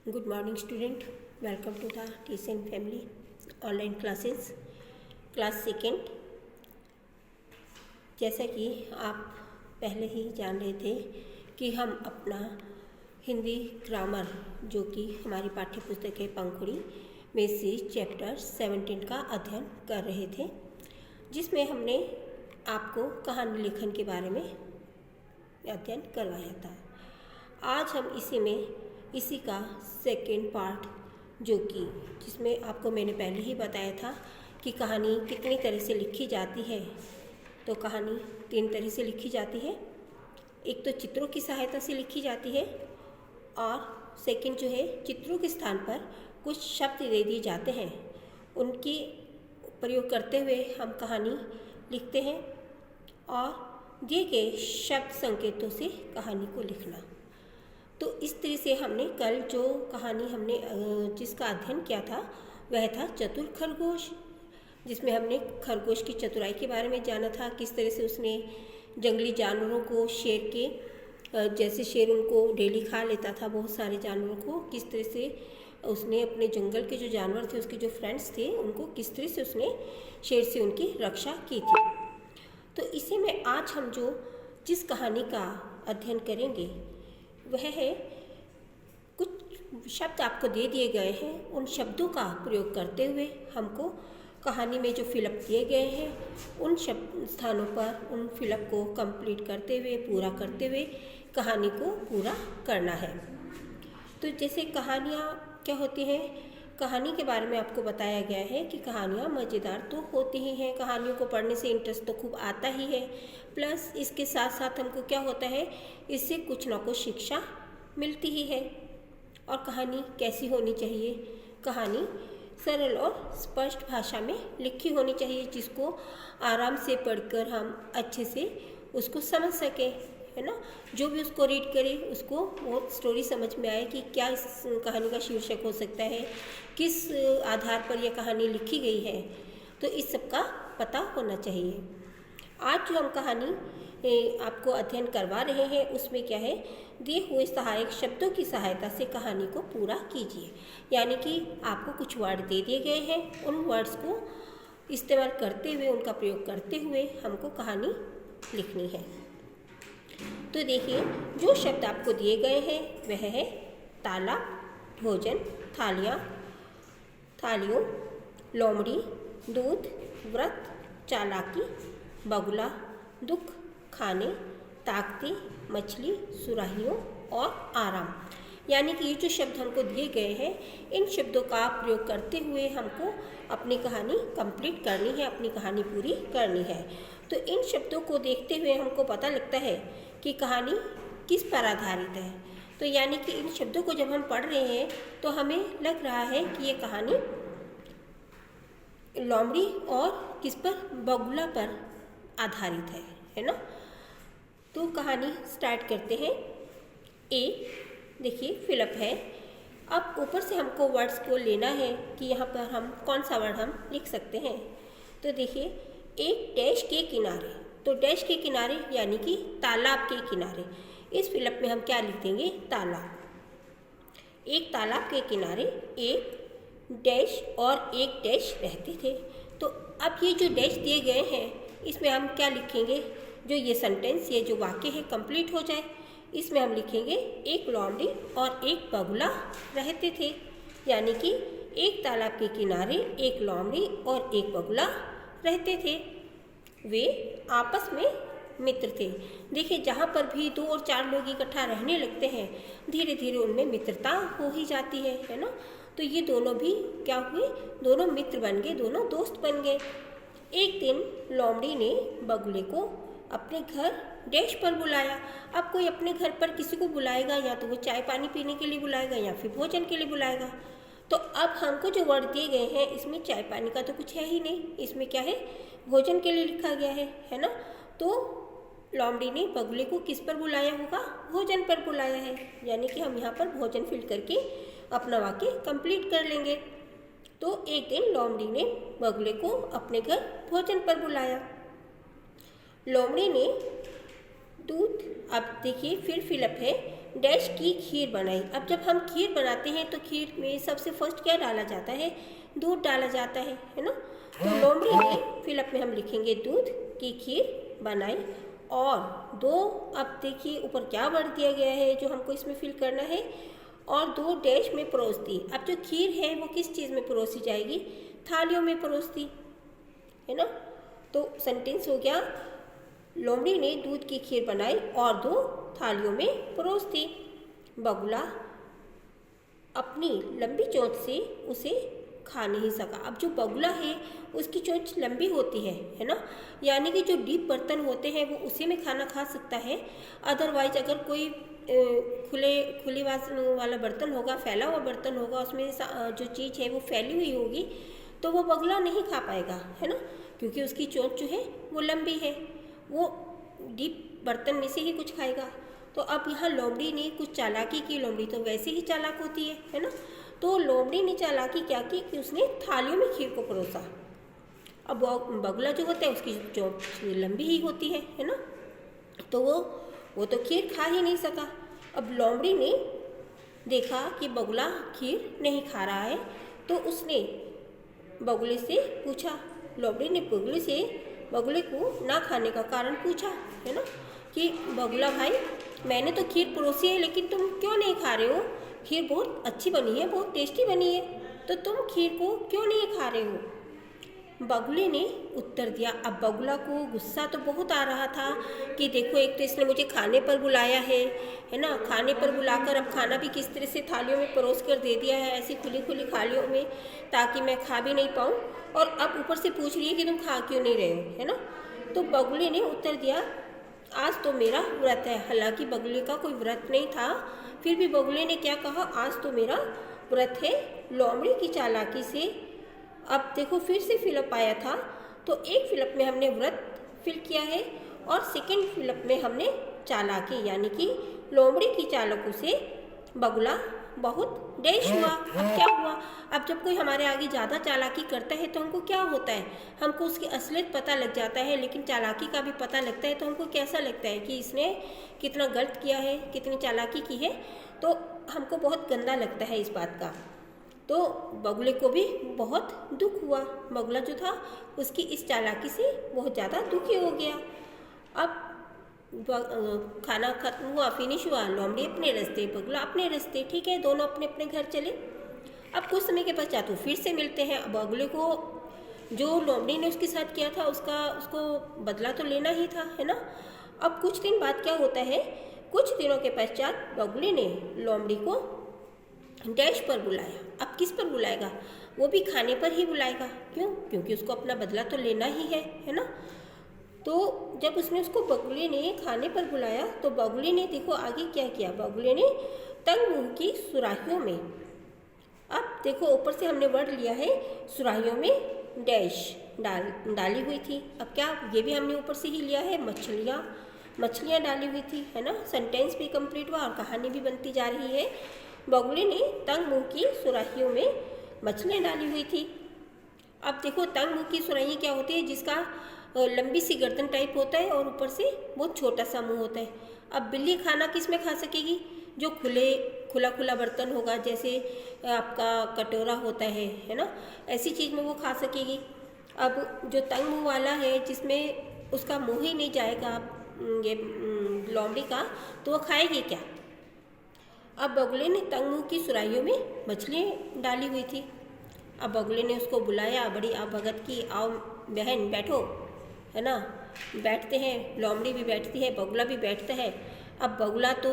Good morning student, welcome to the TCN family online classes class second। जैसा कि आप पहले ही जान रहे थे कि हम अपना हिंदी ग्रामर जो कि हमारी पाठ्य पुस्तक है पंखुड़ी में से चैप्टर 17 का अध्ययन कर रहे थे, जिसमें हमने आपको कहानी लेखन के बारे में अध्ययन करवाया था। आज हम इसी का सेकेंड पार्ट जो कि जिसमें आपको मैंने पहले ही बताया था कि कहानी कितनी तरह से लिखी जाती है। तो कहानी 3 तरह से लिखी जाती है। एक तो चित्रों की सहायता से लिखी जाती है और सेकंड जो है चित्रों के स्थान पर कुछ शब्द दे दिए जाते हैं, उनकी प्रयोग करते हुए हम कहानी लिखते हैं और दिए गए शब्द संकेतों से कहानी को लिखना। तो इस तरह से हमने कल जो कहानी हमने जिसका अध्ययन किया था वह था चतुर खरगोश, जिसमें हमने खरगोश की चतुराई के बारे में जाना था। किस तरह से उसने जंगली जानवरों को शेर के जैसे शेर उनको डेली खा लेता था, बहुत सारे जानवरों को, किस तरह से उसने अपने जंगल के जो जानवर थे उसके जो फ्रेंड्स थे उनको किस तरह से उसने शेर से उनकी रक्षा की थी। तो इसी में आज हम जिस कहानी का अध्ययन करेंगे वह है, कुछ शब्द आपको दे दिए गए हैं, उन शब्दों का प्रयोग करते हुए हमको कहानी में जो फिलअप दिए गए हैं उन स्थानों पर उन फिलअप को कंप्लीट करते हुए पूरा करते हुए कहानी को पूरा करना है। तो जैसे कहानियाँ क्या होती हैं, कहानी के बारे में आपको बताया गया है कि कहानियाँ मज़ेदार तो होती ही हैं, कहानियों को पढ़ने से इंटरेस्ट तो खूब आता ही है, प्लस इसके साथ साथ हमको क्या होता है, इससे कुछ ना कुछ शिक्षा मिलती ही है। और कहानी कैसी होनी चाहिए, कहानी सरल और स्पष्ट भाषा में लिखी होनी चाहिए, जिसको आराम से पढ़कर हम अच्छे से उसको समझ सकें, है ना। जो भी उसको रीड करे उसको वो स्टोरी समझ में आए कि क्या इस कहानी का शीर्षक हो सकता है, किस आधार पर यह कहानी लिखी गई है, तो इस सब का पता होना चाहिए। आज जो हम कहानी आपको अध्ययन करवा रहे हैं उसमें क्या है, दिए हुए सहायक शब्दों की सहायता से कहानी को पूरा कीजिए। यानी कि आपको कुछ वर्ड दे दिए गए हैं, उन वर्ड्स को इस्तेमाल करते हुए उनका प्रयोग करते हुए हमको कहानी लिखनी है। तो देखिए, जो शब्द आपको दिए गए हैं वह है ताला, भोजन, थालियों, लोमड़ी, दूध, व्रत, चालाकी, बगुला, दुख, खाने, ताकती, मछली, सुराहियों और आराम। यानी कि ये जो शब्द हमको दिए गए हैं, इन शब्दों का प्रयोग करते हुए हमको अपनी कहानी कंप्लीट करनी है, अपनी कहानी पूरी करनी है। तो इन शब्दों को देखते हुए हमको पता लगता है कि कहानी किस पर आधारित है। तो यानी कि इन शब्दों को जब हम पढ़ रहे हैं तो हमें लग रहा है कि ये कहानी लोमड़ी और किस पर, बगुला पर आधारित है ना। तो कहानी स्टार्ट करते हैं। देखिए फिलअप है। अब ऊपर से हमको वर्ड्स को लेना है कि यहाँ पर हम कौन सा वर्ड हम लिख सकते हैं। तो देखिए, एक डैश के किनारे, तो डैश के किनारे यानी कि तालाब के किनारे। इस फिलअप में हम क्या लिख देंगे, तालाब। एक तालाब के किनारे एक डैश और एक डैश रहते थे। तो अब ये जो डैश दिए गए हैं इसमें हम क्या लिखेंगे, जो ये सेंटेंस, ये जो वाक्य है कंप्लीट हो जाए, इसमें हम लिखेंगे एक लोमड़ी और एक बगुला रहते थे। यानी कि एक तालाब के किनारे एक लोमड़ी और एक बगुला रहते थे, वे आपस में मित्र थे। देखिए, जहाँ पर भी 2 और 4 लोग इकट्ठा रहने लगते हैं धीरे धीरे उनमें मित्रता हो ही जाती है ना। तो ये दोनों भी क्या हुए, दोनों मित्र बन गए, दोनों दोस्त बन गए। एक दिन लोमड़ी ने बगुले को अपने घर डैश पर बुलाया। अब कोई अपने घर पर किसी को बुलाएगा, या तो वो चाय पानी पीने के लिए बुलाएगा या फिर भोजन के लिए बुलाएगा। तो अब हमको जो वर्ड दिए गए हैं इसमें चाय पानी का तो कुछ है ही नहीं, इसमें क्या है, भोजन के लिए लिखा गया है ना। तो लोमड़ी ने बगुले को किस पर बुलाया होगा, भोजन पर बुलाया है। यानी कि हम यहाँ पर भोजन फिल करके अपना वाक्य कंप्लीट कर लेंगे। तो एक दिन लोमड़ी ने बगुले को अपने घर भोजन पर बुलाया। लोमड़ी ने दूध, अब देखिए फिर फिलअप है, डैश की खीर बनाई। अब जब हम खीर बनाते हैं तो खीर में सबसे फर्स्ट क्या डाला जाता है? दूध डाला जाता है ना। तो लोमड़ी ने फिलअप में हम लिखेंगे दूध की खीर बनाई और 2, अब देखिए ऊपर क्या वर्ड दिया गया है जो हमको इसमें फिल करना है, और 2 डैश में परोस दी। अब जो खीर है वो किस चीज़ में परोसी जाएगी? थालियों में परोस दी, है ना। तो सेंटेंस हो गया, लोमड़ी ने दूध की खीर बनाई और 2 थालियों में परोस दी। बगुला अपनी लंबी चोंच से उसे खा नहीं सका। अब जो बगुला है उसकी चोंच लंबी होती है ना, यानी कि जो डीप बर्तन होते हैं वो उसी में खाना खा सकता है। अदरवाइज अगर कोई खुली वाला बर्तन होगा, फैला हुआ बर्तन होगा, उसमें जो चीज़ है वो फैली हुई होगी, तो वो बगुला नहीं खा पाएगा, है ना, क्योंकि उसकी चोंच जो है वो लंबी है, वो डीप बर्तन में से ही कुछ खाएगा। तो अब यहाँ लोमड़ी ने कुछ चालाकी की। लोमड़ी तो वैसे ही चालाक होती है ना। तो लोमड़ी ने चालाकी क्या की कि उसने थालियों में खीर को परोसा। अब बगुला जो होता है उसकी चोंच लंबी ही होती है ना, तो वो तो खीर खा ही नहीं सका। अब लोमड़ी ने देखा कि बगुला खीर नहीं खा रहा है, तो उसने बगुले से पूछा। लोमड़ी ने बगुले को ना खाने का कारण पूछा, है ना, कि बगुला भाई, मैंने तो खीर परोसी है लेकिन तुम क्यों नहीं खा रहे हो? खीर बहुत अच्छी बनी है, बहुत टेस्टी बनी है, तो तुम खीर को क्यों नहीं खा रहे हो? बगुले ने उत्तर दिया। अब बगुला को गुस्सा तो बहुत आ रहा था कि देखो, एक तो इसने मुझे खाने पर बुलाया है ना, खाने पर बुलाकर अब खाना भी किस तरह से थालियों में परोस कर दे दिया है, ऐसी खुली खुली थालियों में, ताकि मैं खा भी नहीं पाऊँ, और अब ऊपर से पूछ रही है कि तुम खा क्यों नहीं रहे हो, है ना। तो बगुले ने उत्तर दिया, आज तो मेरा व्रत है। हालांकि बगुले का कोई व्रत नहीं था, फिर भी बगुले ने क्या कहा, आज तो मेरा व्रत है। लोमड़ी की चालाकी से अब देखो फिर से फिलअप आया था, तो एक फिलअप में हमने व्रत फिल किया है और सेकंड फिलअप में हमने चालाकी, यानी कि लोमड़ी की चालाकी से बगुला बहुत डैश हुआ। अब क्या हुआ? अब जब कोई हमारे आगे ज़्यादा चालाकी करता है तो हमको क्या होता है, हमको उसकी असलियत पता लग जाता है, लेकिन चालाकी का भी पता लगता है, तो हमको कैसा लगता है कि इसने कितना गलत किया है, कितनी चालाकी की है, तो हमको बहुत गंदा लगता है इस बात का। तो बगुले को भी बहुत दुख हुआ। बगुला जो था उसकी इस चालाकी से बहुत ज़्यादा दुखी हो गया। अब खाना खत्म हुआ, फिनिश हुआ, लोमड़ी अपने रास्ते, बगुला अपने रास्ते, ठीक है, दोनों अपने अपने घर चले। अब कुछ समय के पश्चात वो फिर से मिलते हैं। अब बगुले को जो लोमड़ी ने उसके साथ किया था उसको बदला तो लेना ही था, है ना। अब कुछ दिन बाद क्या होता है, कुछ दिनों के पश्चात बगुले ने लोमड़ी को डैश पर बुलाया। अब किस पर बुलाएगा? वो भी खाने पर ही बुलाएगा। क्यों? क्योंकि उसको अपना बदला तो लेना ही है ना। तो जब उसने उसको बगुले ने खाने पर बुलाया तो बगुले ने देखो आगे क्या किया, बगुले ने तंग मुंह की सुराहियों में, अब देखो ऊपर से हमने वर्ड लिया है, सुराहियों में डैश डाली हुई थी। अब क्या, ये भी हमने ऊपर से ही लिया है, मछलियाँ डाली हुई थी, है ना। सेंटेंस भी कंप्लीट हुआ और कहानी भी बनती जा रही है। बगुले ने तंग मुंह की सुराहियों में मछलियाँ डाली हुई थी। अब देखो, तंग मुंह की सुराही क्या होती है, जिसका लंबी सी गर्दन टाइप होता है और ऊपर से बहुत छोटा सा मुंह होता है। अब बिल्ली खाना किस में खा सकेगी? जो खुला बर्तन होगा, जैसे आपका कटोरा होता है ना, ऐसी चीज़ में वो खा सकेगी। अब जो तंग मुंह वाला है, जिसमें उसका मुंह ही नहीं जाएगा ये लोमड़ी का, तो वो खाएगी क्या? अब बगुले ने तंग मुंह की सुराहियों में मछलियाँ डाली हुई थी। अब बगुले ने उसको बुलाया, बड़ी भगत की, आओ बहन बैठो, है ना। बैठते हैं, लोमड़ी भी बैठती है, बगुला भी बैठता है। अब बगुला तो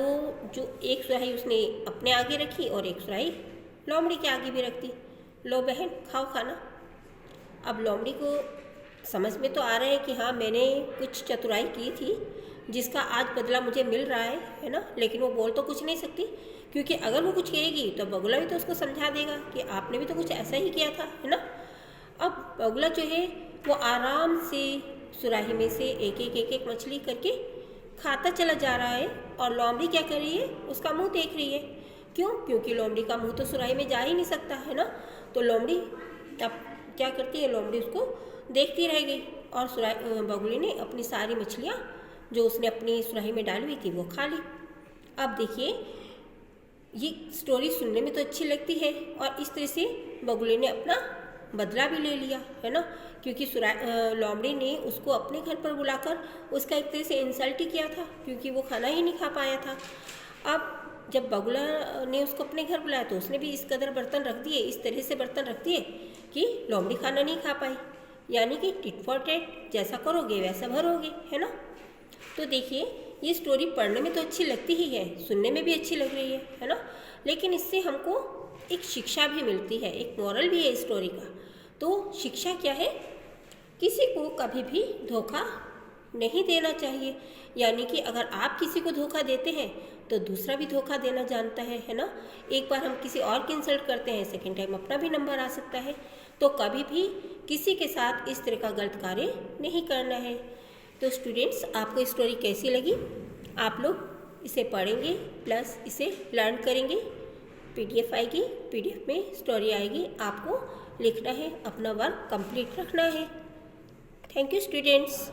जो एक सुराही उसने अपने आगे रखी और एक सुराही लोमड़ी के आगे भी रखती। लो बहन, खाओ खाना। अब लोमड़ी को समझ में तो आ रहा है कि हाँ, मैंने कुछ चतुराई की थी जिसका आज बदला मुझे मिल रहा है ना, लेकिन वो बोल तो कुछ नहीं सकती, क्योंकि अगर वो कुछ कहेगी तो बगुला भी तो उसको समझा देगा कि आपने भी तो कुछ ऐसा ही किया था, है ना। अब बगुला जो है वो आराम से सुराही में से एक एक मछली करके खाता चला जा रहा है, और लोमड़ी क्या कर रही है, उसका मुंह देख रही है। क्यों? क्योंकि लोमड़ी का मुंह तो सुराही में जा ही नहीं सकता, है ना। तो लोमड़ी अब क्या करती है, लोमड़ी उसको देखती रह गई, और बगुले ने अपनी सारी मछलियाँ जो उसने अपनी सुराही में डाली हुई थी वो खा ली। अब देखिए, ये स्टोरी सुनने में तो अच्छी लगती है और इस तरह से बगुले ने अपना बदला भी ले लिया, है ना, क्योंकि लोमड़ी ने उसको अपने घर पर बुलाकर उसका एक तरह से इंसल्ट ही किया था, क्योंकि वो खाना ही नहीं खा पाया था। अब जब बगुला ने उसको अपने घर बुलाया तो उसने भी इस कदर बर्तन रख दिए, इस तरह से बर्तन रख दिए कि लोमड़ी खाना नहीं खा पाई। यानी कि टिट फॉर टैट, जैसा करोगे वैसा भरोगे, है ना। तो देखिए, ये स्टोरी पढ़ने में तो अच्छी लगती ही है, सुनने में भी अच्छी लग रही है ना, लेकिन इससे हमको एक शिक्षा भी मिलती है, एक मॉरल भी है इस स्टोरी का। तो शिक्षा क्या है? किसी को कभी भी धोखा नहीं देना चाहिए। यानी कि अगर आप किसी को धोखा देते हैं तो दूसरा भी धोखा देना जानता है ना। एक बार हम किसी और की इंसल्ट करते हैं, सेकेंड टाइम अपना भी नंबर आ सकता है। तो कभी भी किसी के साथ इस तरह का गलत कार्य नहीं करना है। तो स्टूडेंट्स, आपको स्टोरी कैसी लगी? आप लोग इसे पढ़ेंगे प्लस इसे लर्न करेंगे। PDF आएगी, PDF में स्टोरी आएगी, आपको लिखना है, अपना वर्क कंप्लीट रखना है। Thank you students.